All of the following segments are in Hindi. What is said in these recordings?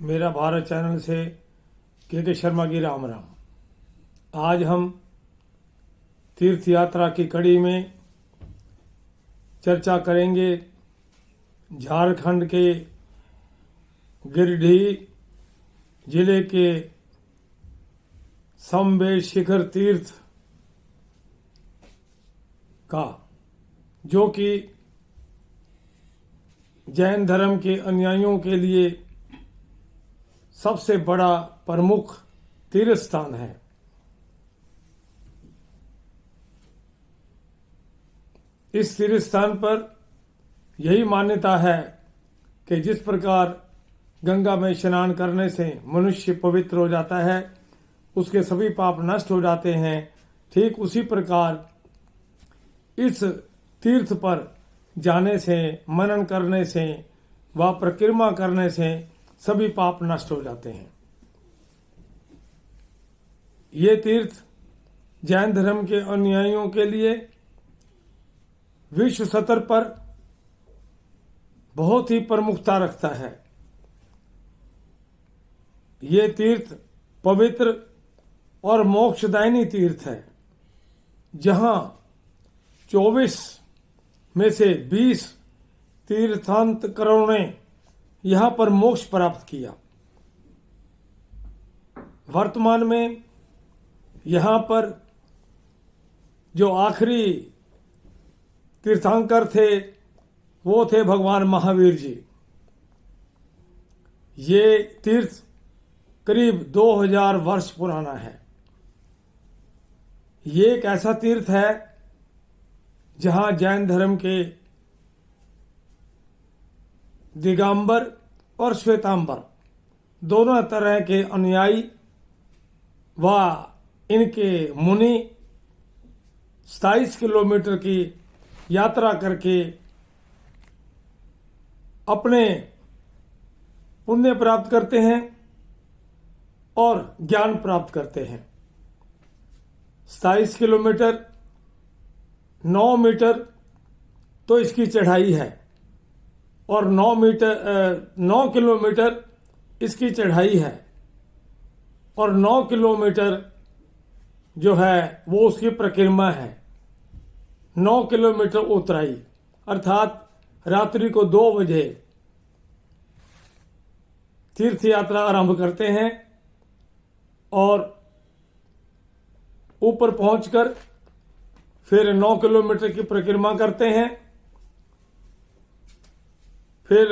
मेरा भारत चैनल से के शर्मा की राम राम। आज हम तीर्थ यात्रा की कड़ी में चर्चा करेंगे झारखंड के गिरिडीह जिले के समवेत शिखर तीर्थ का, जो कि जैन धर्म के अनुयायियों के लिए सबसे बड़ा प्रमुख तीर्थ स्थान है। इस तीर्थ स्थान पर यही मान्यता है कि जिस प्रकार गंगा में स्नान करने से मनुष्य पवित्र हो जाता है, उसके सभी पाप नष्ट हो जाते हैं, ठीक उसी प्रकार इस तीर्थ पर जाने से, मनन करने से व परिक्रमा करने से सभी पाप नष्ट हो जाते हैं। ये तीर्थ जैन धर्म के अनुयायियों के लिए विश्व स्तर पर बहुत ही प्रमुखता रखता है। ये तीर्थ पवित्र और मोक्षदायिनी तीर्थ है, जहां 24 में से 20 तीर्थंकरों ने यहां पर मोक्ष प्राप्त किया। वर्तमान में यहां पर जो आखिरी तीर्थंकर थे वो थे भगवान महावीर जी। ये तीर्थ करीब 2000 वर्ष पुराना है। ये एक ऐसा तीर्थ है जहां जैन धर्म के दिगंबर और श्वेतांबर दोनों तरह के अनुयायी व इनके मुनि 27 किलोमीटर की यात्रा करके अपने पुण्य प्राप्त करते हैं और ज्ञान प्राप्त करते हैं। 27 किलोमीटर 9 मीटर तो इसकी चढ़ाई है और 9 किलोमीटर इसकी चढ़ाई है और 9 किलोमीटर जो है वो उसकी परिक्रमा है। 9 किलोमीटर उतराई, अर्थात रात्रि को 2 बजे तीर्थ यात्रा आरंभ करते हैं और ऊपर पहुंचकर फिर 9 किलोमीटर की परिक्रमा करते हैं। फिर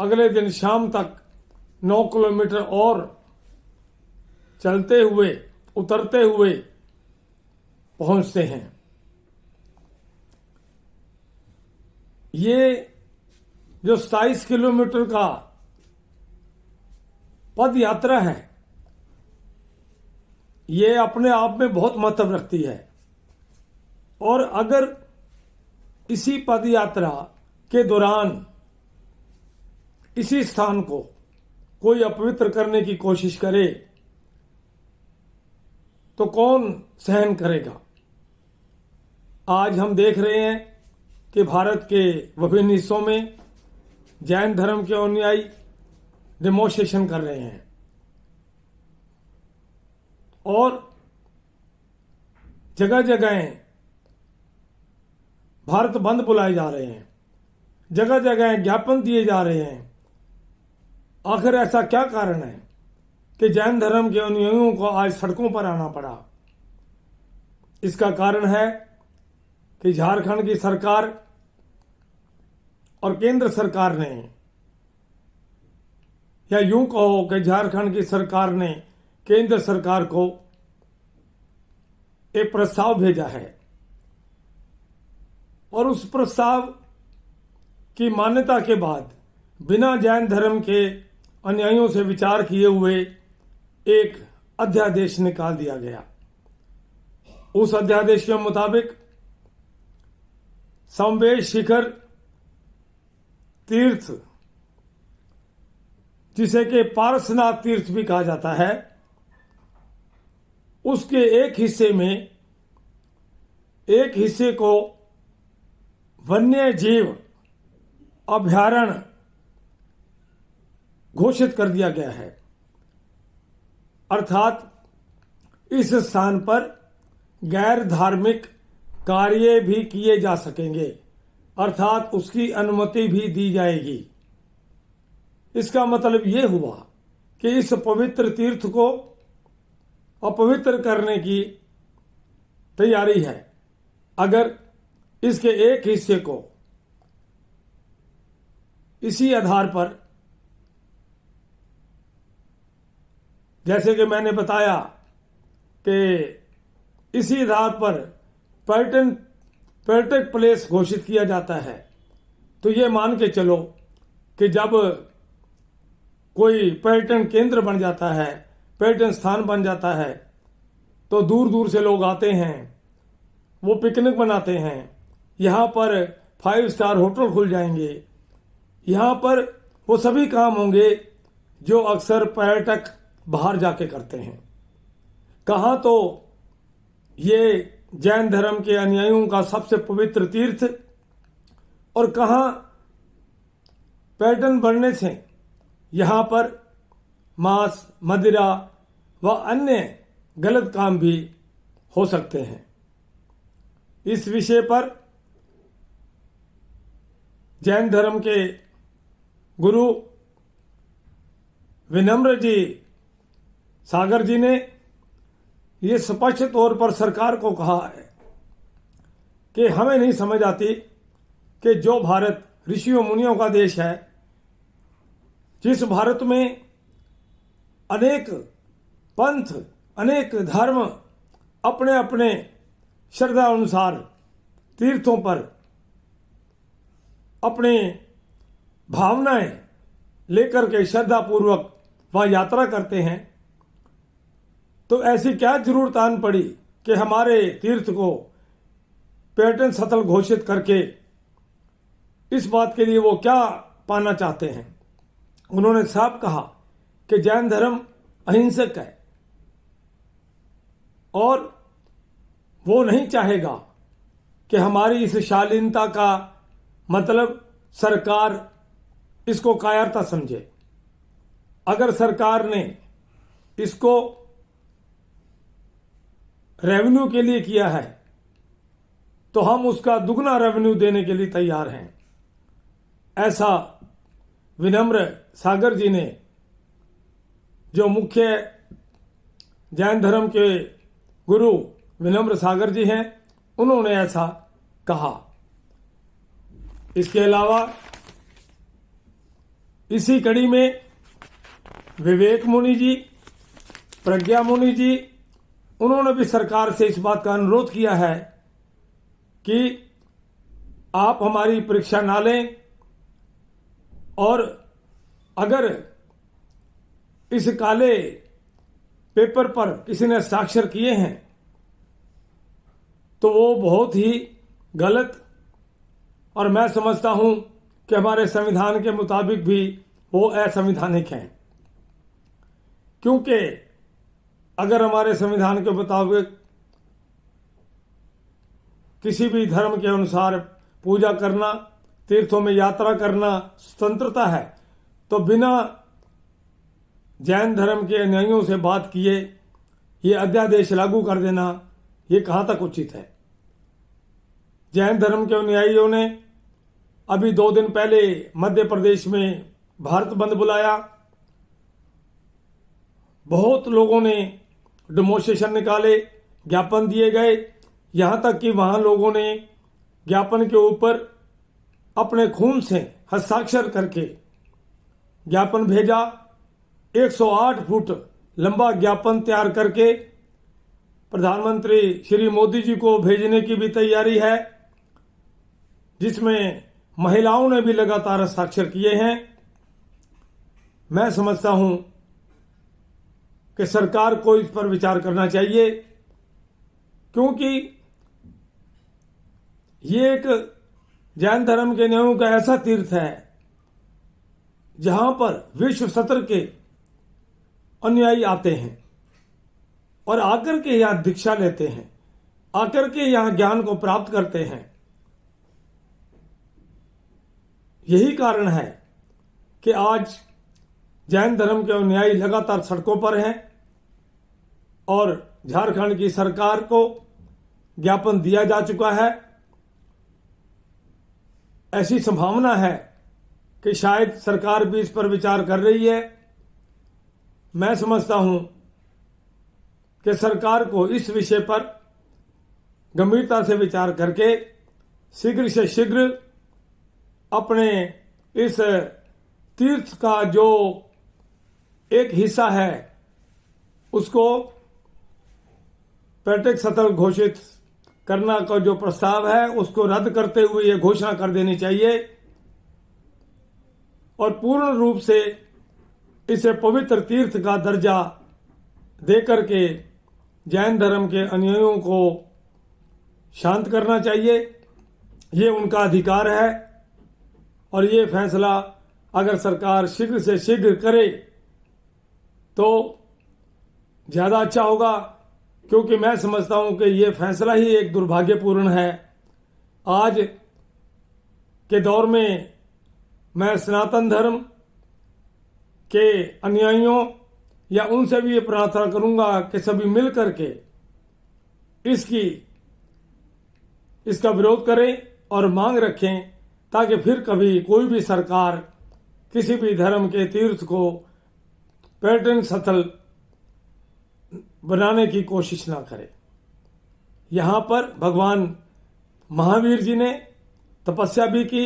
अगले दिन शाम तक 9 किलोमीटर और चलते हुए, उतरते हुए पहुंचते हैं। ये जो 27 किलोमीटर का पद यात्रा है, ये अपने आप में बहुत महत्व रखती है। और अगर इसी पद यात्रा के दौरान इसी स्थान को कोई अपवित्र करने की कोशिश करे तो कौन सहन करेगा। आज हम देख रहे हैं कि भारत के विभिन्न हिस्सों में जैन धर्म के अनुयायी डेमोन्स्ट्रेशन कर रहे हैं और जगह जगह भारत बंद बुलाए जा रहे हैं, जगह जगह ज्ञापन दिए जा रहे हैं। आखिर ऐसा क्या कारण है कि जैन धर्म के अनुयायियों को आज सड़कों पर आना पड़ा? इसका कारण है कि झारखंड की सरकार और केंद्र सरकार ने, या यूं कहो कि झारखंड की सरकार ने केंद्र सरकार को एक प्रस्ताव भेजा है और उस प्रस्ताव की मान्यता के बाद बिना जैन धर्म के अनुयायियों से विचार किए हुए एक अध्यादेश निकाल दिया गया। उस अध्यादेश के मुताबिक समवेत शिखर तीर्थ, जिसे कि पारसनाथ तीर्थ भी कहा जाता है, उसके एक हिस्से को वन्य जीव अभयारण्य घोषित कर दिया गया है। अर्थात इस स्थान पर गैर धार्मिक कार्य भी किए जा सकेंगे, अर्थात उसकी अनुमति भी दी जाएगी। इसका मतलब यह हुआ कि इस पवित्र तीर्थ को अपवित्र करने की तैयारी है। अगर इसके एक हिस्से को इसी आधार पर, जैसे कि मैंने बताया कि इसी आधार पर पर्यटक प्लेस घोषित किया जाता है, तो ये मान के चलो कि जब कोई पर्यटन केंद्र बन जाता है, पर्यटन स्थान बन जाता है, तो दूर दूर से लोग आते हैं, वो पिकनिक मनाते हैं। यहाँ पर 5 स्टार होटल खुल जाएंगे, यहाँ पर वो सभी काम होंगे जो अक्सर पर्यटक बाहर जाके करते हैं। कहाँ तो ये जैन धर्म के अनुयायियों का सबसे पवित्र तीर्थ, और कहाँ पर्यटन बढ़ने से यहाँ पर मांस, मदिरा व अन्य गलत काम भी हो सकते हैं। इस विषय पर जैन धर्म के गुरु विनम्र जी सागर जी ने ये स्पष्ट तौर पर सरकार को कहा है कि हमें नहीं समझ आती कि जो भारत ऋषियों मुनियों का देश है, जिस भारत में अनेक पंथ, अनेक धर्म अपने अपने श्रद्धा अनुसार तीर्थों पर अपनी भावनाएं लेकर के श्रद्धा पूर्वक वहां यात्रा करते हैं, तो ऐसी क्या जरूरत आन पड़ी कि हमारे तीर्थ को पर्यटन स्थल घोषित करके इस बात के लिए वो क्या पाना चाहते हैं। उन्होंने साफ कहा कि जैन धर्म अहिंसक है और वो नहीं चाहेगा कि हमारी इस शालीनता का मतलब सरकार इसको कायरता समझे। अगर सरकार ने इसको रेवेन्यू के लिए किया है तो हम उसका दुगना रेवेन्यू देने के लिए तैयार हैं। ऐसा विनम्र सागर जी ने, जो मुख्य जैन धर्म के गुरु विनम्र सागर जी हैं, उन्होंने ऐसा कहा। इसके अलावा इसी कड़ी में विवेक मुनि जी, प्रज्ञा मुनि जी, उन्होंने भी सरकार से इस बात का अनुरोध किया है कि आप हमारी परीक्षा ना लें, और अगर इस काले पेपर पर किसी ने हस्ताक्षर किए हैं तो वो बहुत ही गलत, और मैं समझता हूं कि हमारे संविधान के मुताबिक भी वो असंवैधानिक हैं। क्योंकि अगर हमारे संविधान के मुताबिक किसी भी धर्म के अनुसार पूजा करना, तीर्थों में यात्रा करना स्वतंत्रता है, तो बिना जैन धर्म के अनुयायियों से बात किए ये अध्यादेश लागू कर देना, ये कहां तक उचित है। जैन धर्म के अनुयायियों ने अभी 2 दिन पहले मध्य प्रदेश में भारत बंद बुलाया। बहुत लोगों ने डेमोन्स्ट्रेशन निकाले, ज्ञापन दिए गए, यहां तक कि वहां लोगों ने ज्ञापन के ऊपर अपने खून से हस्ताक्षर करके ज्ञापन भेजा। 108 फुट लंबा ज्ञापन तैयार करके प्रधानमंत्री श्री मोदी जी को भेजने की भी तैयारी है, जिसमें महिलाओं ने भी लगातार हस्ताक्षर किए हैं। मैं समझता हूं कि सरकार को इस पर विचार करना चाहिए, क्योंकि ये एक जैन धर्म के नियमों का ऐसा तीर्थ है जहां पर विश्व स्तर के अनुयायी आते हैं और आकर के यहां दीक्षा लेते हैं, आकर के यहां ज्ञान को प्राप्त करते हैं। यही कारण है कि आज जैन धर्म के अनुयायी लगातार सड़कों पर हैं और झारखंड की सरकार को ज्ञापन दिया जा चुका है। ऐसी संभावना है कि शायद सरकार भी इस पर विचार कर रही है। मैं समझता हूं कि सरकार को इस विषय पर गंभीरता से विचार करके शीघ्र से शीघ्र अपने इस तीर्थ का जो एक हिस्सा है उसको पर्यटक स्थल घोषित करना का जो प्रस्ताव है उसको रद्द करते हुए यह घोषणा कर देनी चाहिए और पूर्ण रूप से इसे पवित्र तीर्थ का दर्जा देकर के जैन धर्म के अनुयायियों को शांत करना चाहिए। ये उनका अधिकार है और ये फैसला अगर सरकार शीघ्र से शीघ्र करे तो ज्यादा अच्छा होगा, क्योंकि मैं समझता हूं कि ये फैसला ही एक दुर्भाग्यपूर्ण है। आज के दौर में मैं सनातन धर्म के अनुयायियों या उनसे भी ये प्रार्थना करूंगा कि सभी मिल करके इसका विरोध करें और मांग रखें, ताकि फिर कभी कोई भी सरकार किसी भी धर्म के तीर्थ को पर्यटन स्थल बनाने की कोशिश ना करे। यहां पर भगवान महावीर जी ने तपस्या भी की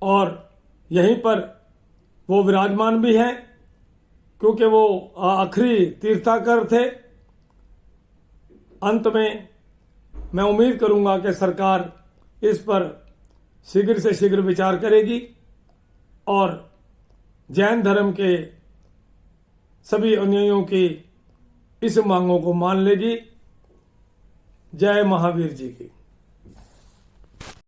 और यहीं पर वो विराजमान भी हैं, क्योंकि वो आखिरी तीर्थाकर थे। अंत में मैं उम्मीद करूंगा कि सरकार इस पर शीघ्र से शीघ्र विचार करेगी और जैन धर्म के सभी अनुयायियों की इस मांगों को मान लेगी। जय महावीर जी की।